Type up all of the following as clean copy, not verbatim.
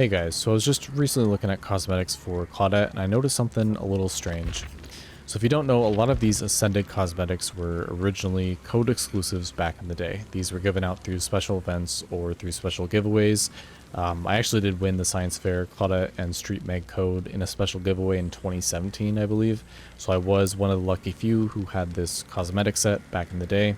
Hey guys, so I was just recently looking at cosmetics for Claudette and I noticed something a little strange. So if you don't know, a lot of these Ascended cosmetics were originally code exclusives back in the day. These were given out through special events or through special giveaways. I actually did win the Science Fair Claudette and Street Meg code in a special giveaway in 2017, I believe. So I was one of the lucky few who had this cosmetic set back in the day.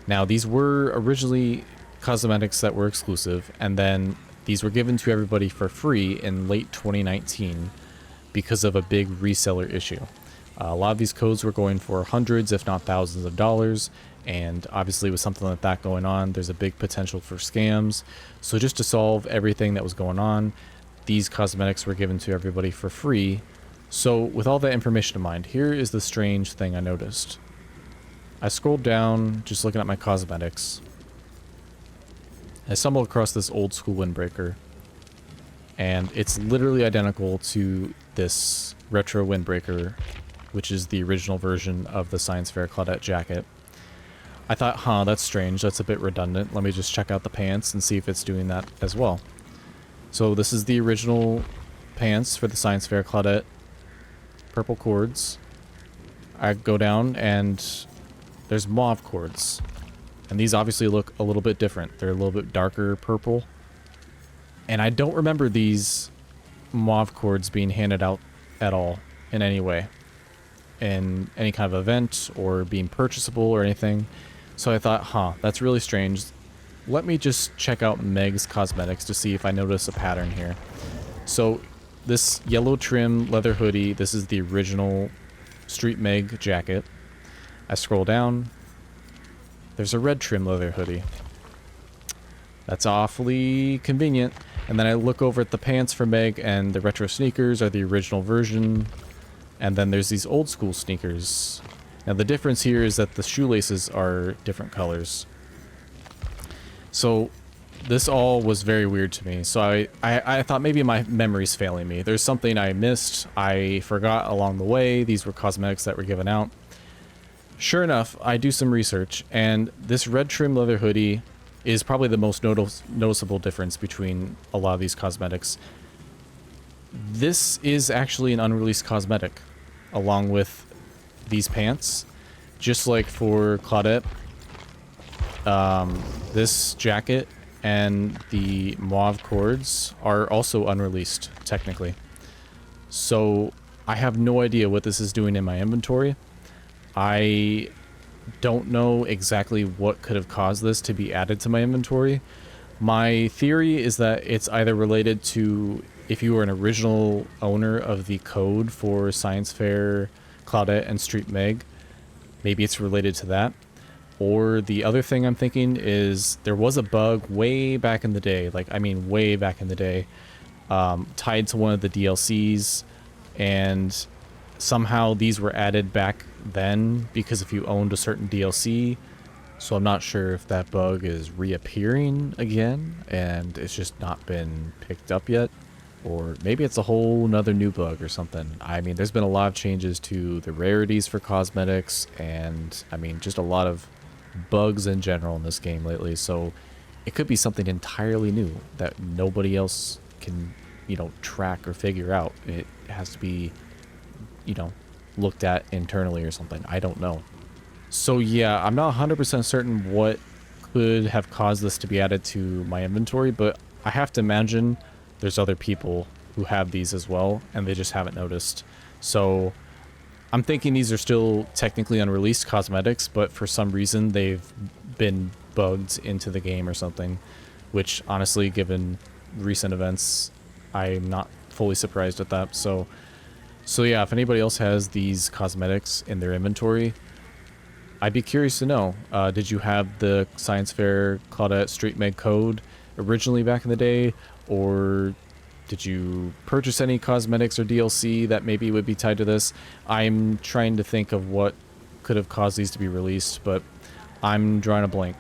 Now these were originally cosmetics that were exclusive, and then these were given to everybody for free in late 2019 because of a big reseller issue. A lot of these codes were going for hundreds, if not thousands of dollars, and obviously with something like that going on, there's a big potential for scams. So just to solve everything that was going on, these cosmetics were given to everybody for free. So with all that information in mind, here is the strange thing I noticed. I scrolled down, just looking at my cosmetics. I stumbled across this old school windbreaker, and it's literally identical to this retro windbreaker, which is the original version of the Science Fair Claudette jacket. I thought, that's strange, that's a bit redundant. Let me just check out the pants and see if it's doing that as well. So this is the original pants for the Science Fair Claudette, purple cords. I go down and there's mauve cords. And these obviously look a little bit different. They're a little bit darker purple. And I don't remember these mauve cords being handed out at all in any way. In any kind of event or being purchasable or anything. So I thought, that's really strange. Let me just check out Meg's cosmetics to see if I notice a pattern here. So this yellow trim leather hoodie, this is the original Street Meg jacket. I scroll down. There's a red trim leather hoodie. That's awfully convenient. And then I look over at the pants for Meg, and the retro sneakers are the original version. And then there's these old school sneakers. Now the difference here is that the shoelaces are different colors. So this all was very weird to me. So I thought maybe my memory's failing me. There's something I missed. I forgot along the way. These were cosmetics that were given out. Sure enough, I do some research, and this red trim leather hoodie is probably the most noticeable difference between a lot of these cosmetics. This is actually an unreleased cosmetic, along with these pants. Just like for Claudette, this jacket and the mauve cords are also unreleased, technically. So I have no idea what this is doing in my inventory. I don't know exactly what could have caused this to be added to my inventory. My theory is that it's either related to if you were an original owner of the code for Science Fair, Claudette, and Street Meg, maybe it's related to that. Or the other thing I'm thinking is there was a bug way back in the day, way back in the day, tied to one of the DLCs, and somehow these were added back then because if you owned a certain DLC. So I'm not sure if that bug is reappearing again and it's just not been picked up yet, or maybe it's a whole nother new bug or something. I mean, there's been a lot of changes to the rarities for cosmetics, and I mean just a lot of bugs in general in this game lately, so it could be something entirely new that nobody else can track or figure out. It has to be looked at internally or something. I don't know. So yeah, I'm not 100% certain what could have caused this to be added to my inventory, but I have to imagine there's other people who have these as well, and they just haven't noticed. So I'm thinking these are still technically unreleased cosmetics, but for some reason they've been bugged into the game or something, which honestly, given recent events, I'm not fully surprised at that. So yeah, if anybody else has these cosmetics in their inventory, I'd be curious to know. Did you have the Science Fair Claudette Street Meg code originally back in the day, or did you purchase any cosmetics or DLC that maybe would be tied to this? I'm trying to think of what could have caused these to be released, but I'm drawing a blank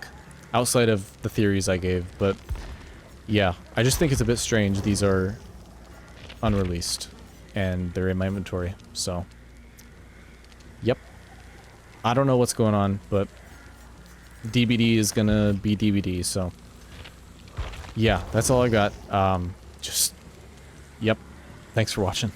outside of the theories I gave. But yeah, I just think it's a bit strange. These are unreleased and they're in my inventory, so yep. I don't know what's going on, but DBD is gonna be DBD, so yeah, that's all I got. Just Yep. Thanks for watching.